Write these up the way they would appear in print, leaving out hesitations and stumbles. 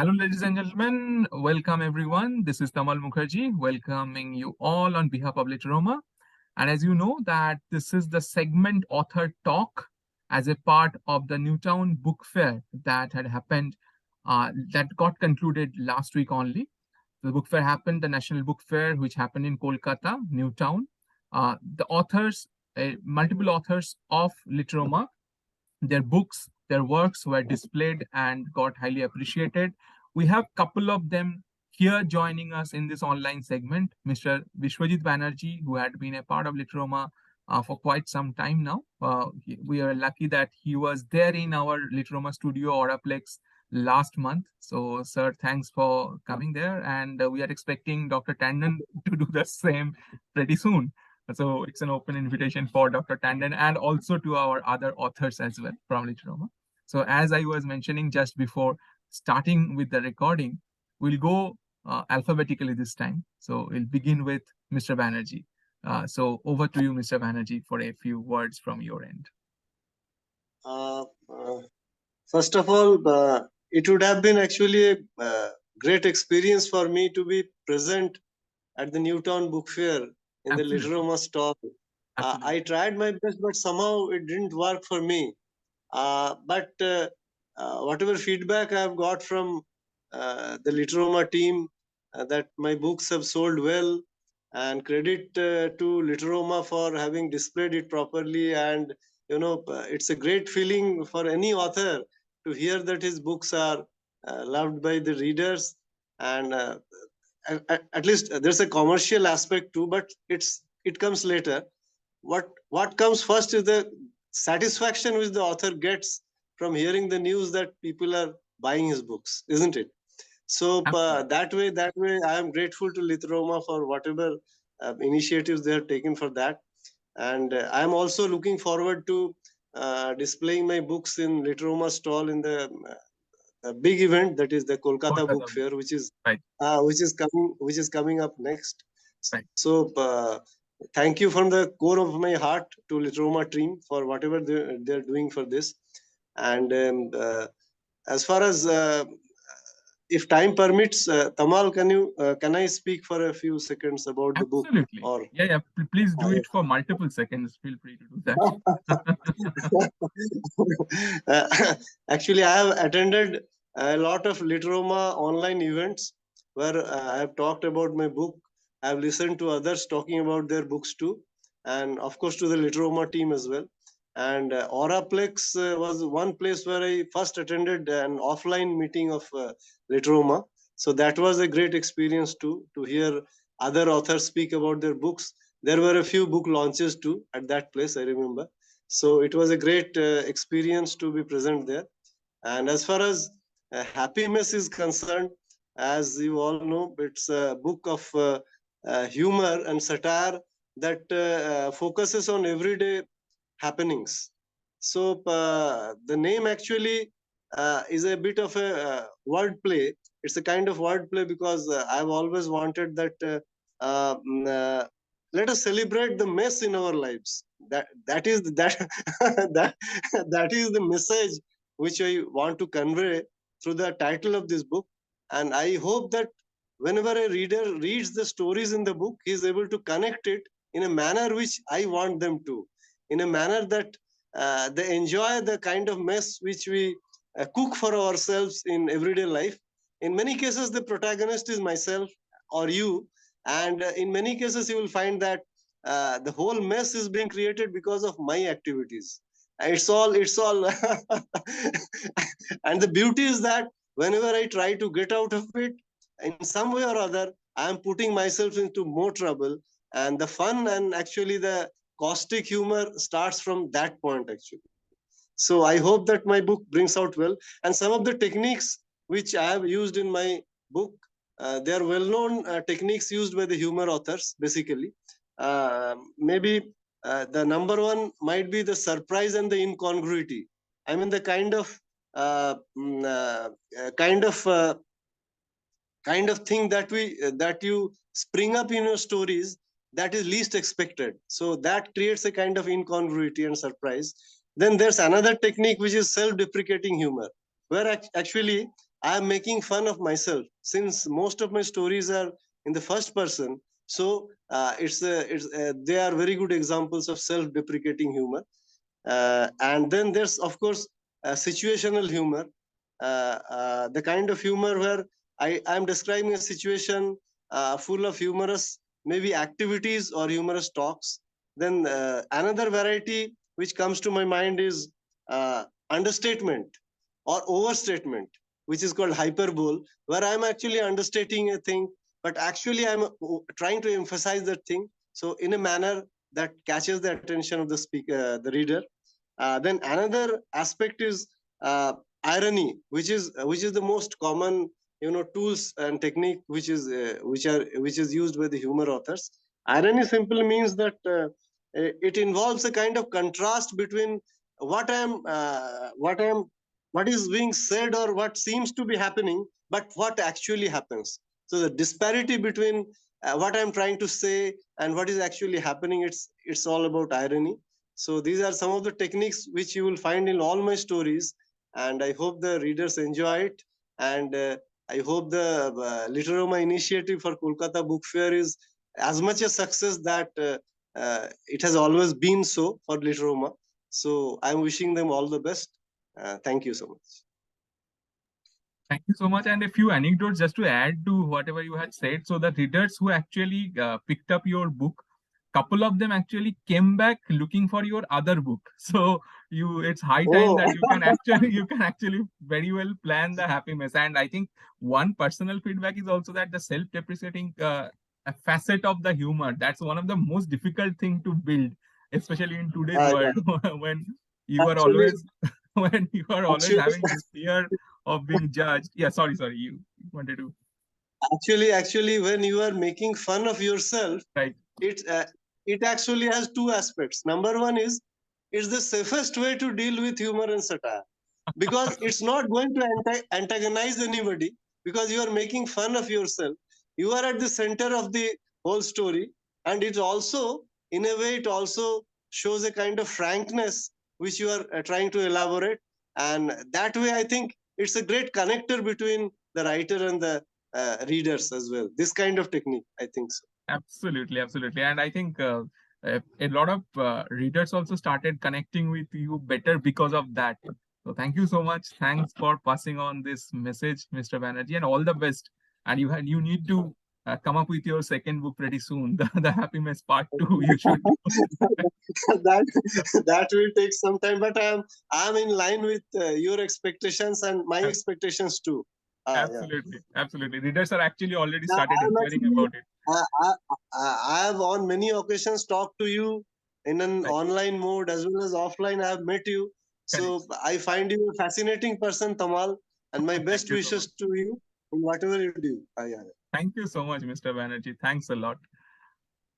Hello, ladies and gentlemen. Welcome, everyone. This is Tamal Mukherjee, welcoming you all on behalf of Literoma. And as you know, that this is the segment author talk as a part of the Newtown Book Fair that had happened, that got concluded last week only. The book fair happened, the National Book Fair, which happened in Kolkata, Newtown. The authors, multiple authors of Literoma, their books, their works were displayed and got highly appreciated. We have a couple of them here joining us in this online segment. Mr. Biswajit Banerji, who had been a part of Literoma for quite some time now. We are lucky that he was there in our Literoma studio, Oraplex, last month. So, sir, thanks for coming there. And we are expecting Dr. Tandon to do the same pretty soon. So it's an open invitation for Dr. Tandon and also to our other authors as well from Literoma. So as I was mentioning just before starting with the recording, we'll go alphabetically this time. So we'll begin with Mr. Banerji. So over to you, Mr. Banerji, for a few words from your end. First of all, it would have been actually a great experience for me to be present at the Newtown Book Fair in the Literoma stall. I tried my best, but somehow it didn't work for me. But whatever feedback I have got from the Literoma team, that my books have sold well, and credit to Literoma for having displayed it properly. And it's a great feeling for any author to hear that his books are loved by the readers. And at least there's a commercial aspect too, but it comes later. What comes first is the satisfaction which the author gets from hearing the news that people are buying his books, isn't it? So that way I am grateful to Literoma for whatever initiatives they have taken for that. And I am also looking forward to displaying my books in Literoma stall in the big event, that is the Kolkata Book Fair, which is coming up next. Right. So thank you from the core of my heart to Literoma team for whatever they're doing for this. And as far as if time permits, Tamal, can I speak for a few seconds about the book? Or yeah, please do it for multiple seconds. Feel free to do that. Actually, I have attended a lot of Literoma online events where I have talked about my book. I have listened to others talking about their books too, and of course to the Literoma team as well. And Oraplex was one place where I first attended an offline meeting of Literoma. So that was a great experience too, to hear other authors speak about their books. There were a few book launches too at that place, I remember. So it was a great experience to be present there. And as far as Happy Mess is concerned, as you all know, it's a book of humor and satire that focuses on everyday happenings. So the name actually is a bit of a word play. It's a kind of word play because I've always wanted that let us celebrate the mess in our lives. That is that is the message which I want to convey through the title of this book. And I hope that whenever a reader reads the stories in the book, he is able to connect it in a manner which I want them to, in a manner that they enjoy the kind of mess which we cook for ourselves in everyday life. In many cases, the protagonist is myself or you, and in many cases, you will find that the whole mess is being created because of my activities. It's all, and the beauty is that whenever I try to get out of it, in some way or other, I am putting myself into more trouble. And the fun and actually the caustic humor starts from that point, actually. So I hope that my book brings out well. And some of the techniques which I have used in my book, they are well-known techniques used by the humor authors, basically. Maybe the number one might be the surprise and the incongruity. I mean, the kind of thing that you spring up in your stories that is least expected. So that creates a kind of incongruity and surprise. Then there's another technique which is self-deprecating humor, where actually I am making fun of myself, since most of my stories are in the first person. So they are very good examples of self-deprecating humor. And then there's, of course, situational humor, the kind of humor where I'm describing a situation full of humorous, maybe activities or humorous talks. Then another variety which comes to my mind is understatement or overstatement, which is called hyperbole, where I'm actually understating a thing, but actually I'm trying to emphasize that thing. So in a manner that catches the attention of the speaker, the reader. Then another aspect is irony, which is the most common, tools and technique which is used by the humor authors. Irony simply means that it involves a kind of contrast between what I'm what I'm what is being said or what seems to be happening, but what actually happens. So the disparity between what I'm trying to say and what is actually happening, it's all about irony. So these are some of the techniques which you will find in all my stories, and I hope the readers enjoy it. And I hope the Literoma initiative for Kolkata Book Fair is as much a success that it has always been so for Literoma. So I'm wishing them all the best. Thank you so much. Thank you so much. And a few anecdotes just to add to whatever you had said. So the readers who actually picked up your book, couple of them actually came back looking for your other book. So it's high time Oh, that you can actually very well plan the happy mess. And I think one personal feedback is also that the self-depreciating a facet of the humor, that's one of the most difficult thing to build, especially in today's yeah. world when you are Actually, always when you are always actually, having this fear of being judged. Yeah, sorry. You wanted to, actually, when you are making fun of yourself, right? it uh, it actually has two aspects. Number one is it's the safest way to deal with humor and satire, because it's not going to antagonize anybody, because you are making fun of yourself. You are at the center of the whole story, and it also, in a way, it also shows a kind of frankness which you are trying to elaborate, and that way, I think it's a great connector between the writer and the readers as well. This kind of technique, I think so. Absolutely. And I think a lot of readers also started connecting with you better because of that. So thank you so much. Thanks for passing on this message, Mr. Banerjee, and all the best. And you need to come up with your second book pretty soon, the Happiness Part Two. You should do. that that will take some time, but I'm in line with your expectations and my expectations too. Yeah. Absolutely. Readers are actually already Now, started I'm inquiring actually about it. I have on many occasions talked to you in an Right. online mode as well as offline. I have met you, Correct. so I find you a fascinating person, Tamal, and my Thank best you so much. wishes to you in whatever you do. Yeah. Thank you so much, Mr. Banerjee. Thanks a lot.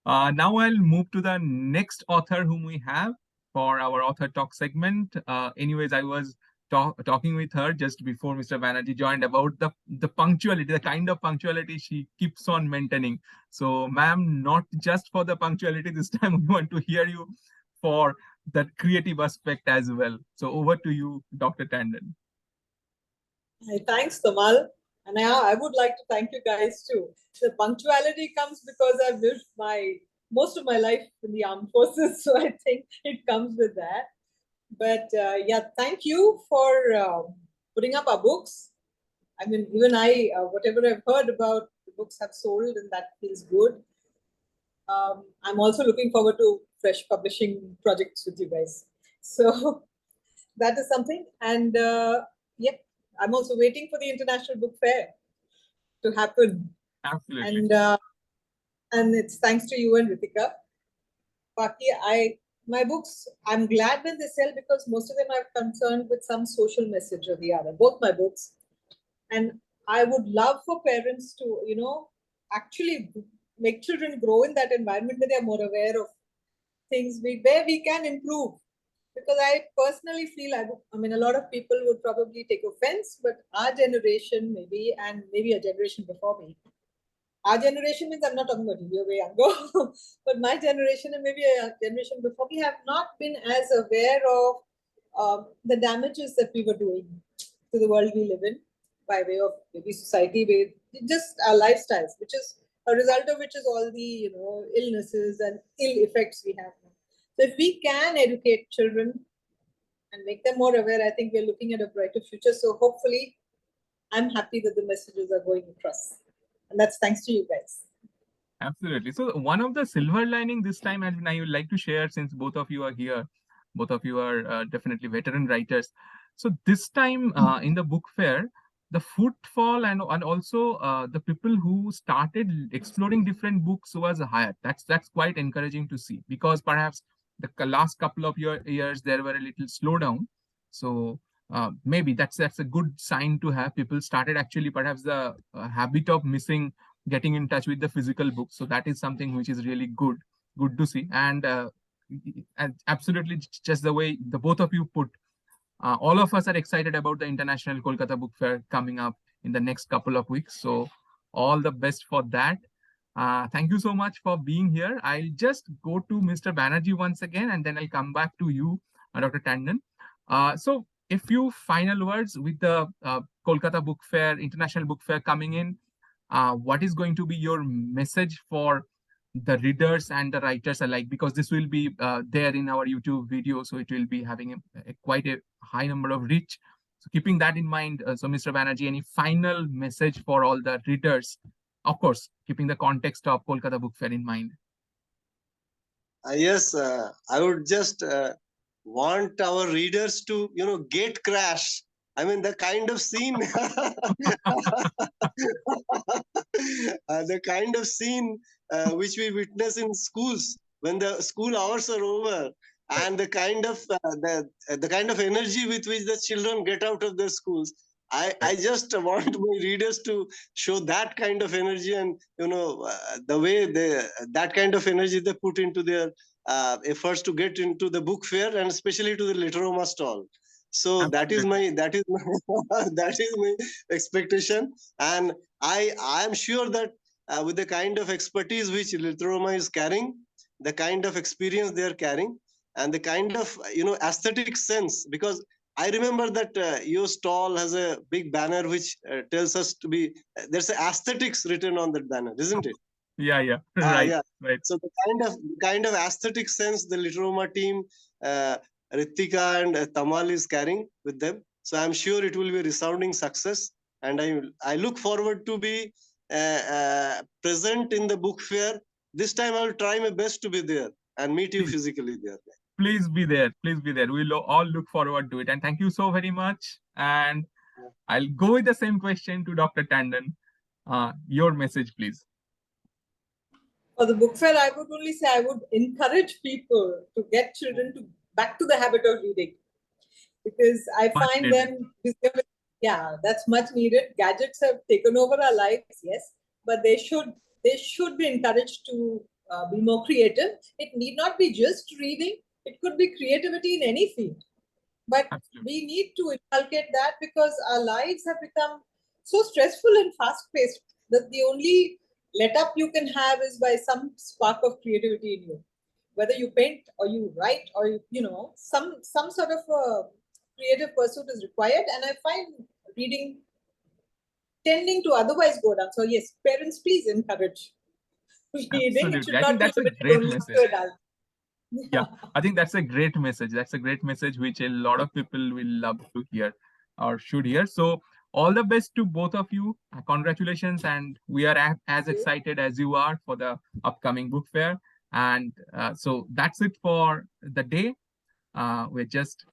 Now I'll move to the next author whom we have for our author talk segment. Anyways, I was talking with her just before Mr. Banerjee joined about the punctuality, the kind of punctuality she keeps on maintaining. So, ma'am, not just for the punctuality this time, we want to hear you for the creative aspect as well. So, over to you, Dr. Tandon. Thanks, Tamal. And I would like to thank you guys too. The punctuality comes because I've lived most of my life in the armed forces, so I think it comes with that. But yeah, thank you for putting up our books. I mean, even whatever I've heard about, the books have sold, and that feels good. I'm also looking forward to fresh publishing projects with you guys. So that is something. And yep, I'm also waiting for the International Book Fair to happen. Absolutely. And it's thanks to you and Ritika. Baki, my books, I'm glad when they sell because most of them are concerned with some social message or the other, both my books. And I would love for parents to, actually make children grow in that environment where they're more aware of things where we can improve. Because I personally feel, I mean, a lot of people would probably take offense, but our generation, maybe, and maybe a generation before me, our generation means I'm not talking about you, you're way younger, but my generation and maybe a generation before me have not been as aware of the damages that we were doing to the world we live in. by way of maybe society, just our lifestyles, which is a result of which is all the illnesses and ill effects we have now. So if we can educate children and make them more aware, I think we're looking at a brighter future. So hopefully, I'm happy that the messages are going across, and that's thanks to you guys. Absolutely. So one of the silver lining this time, and I would like to share, since both of you are here, both of you are definitely veteran writers. So this time in the book fair, the footfall and also the people who started exploring different books was higher. That's quite encouraging to see, because perhaps the last couple of years there were a little slowdown. So maybe that's a good sign to have. People started actually perhaps the habit of missing getting in touch with the physical book. So that is something which is really good to see. And absolutely, just the way the both of you put, all of us are excited about the International Kolkata Book Fair coming up in the next couple of weeks. So all the best for that. Thank you so much for being here. I'll just go to Mr. Banerji once again, and then I'll come back to you, Dr. Tandon. So a few final words with the Kolkata Book Fair, International Book Fair coming in. What is going to be your message for the readers and the writers alike? Because this will be there in our YouTube video, so it will be having quite a high number of reach. So keeping that in mind, so Mr. Banerji, any final message for all the readers? Of course, keeping the context of Kolkata Book Fair in mind. Yes, I would just want our readers to, gate crash. I mean, the kind of scene, the kind of scene which we witness in schools when the school hours are over, and the kind of the kind of energy with which the children get out of their schools. I just want my readers to show that kind of energy, and the way that kind of energy they put into their efforts to get into the book fair, and especially to the Literoma stall. So Absolutely. that is my that is my expectation, and I am sure that with the kind of expertise which Literoma is carrying, the kind of experience they are carrying, and the kind of aesthetic sense, because I remember that your stall has a big banner which tells us to be there's a aesthetics written on that banner, isn't it? Yeah, right, Yeah. right. So the kind of aesthetic sense the Literoma team, uh, Ritika and Tamal is carrying with them. So I'm sure it will be a resounding success, and I look forward to be present in the book fair. This time I will try my best to be there and meet you Please, physically there. please be there. Please be there. We'll all look forward to it. And thank you so very much. And I'll go with the same question to Dr. Tandon. Your message, please. For the book fair, I would only say I would encourage people to get children to back to the habit of reading, because I Much find needed. them, yeah, that's much needed. Gadgets have taken over our lives, yes, but they should be encouraged to be more creative. It need not be just reading; it could be creativity in any field. But Absolutely. we need to inculcate that, because our lives have become so stressful and fast paced that the only let up you can have is by some spark of creativity in you. Whether you paint or you write or some sort of a creative pursuit is required. And I find reading tending to otherwise go down. So yes, parents, please encourage reading. It Absolutely. should I think not be that's a limited great only message. to adults. Yeah, I think that's a great message. That's a great message which a lot of people will love to hear or should hear. So all the best to both of you. Congratulations, and we are as excited as you are for the upcoming book fair. And so that's it for the day. We're just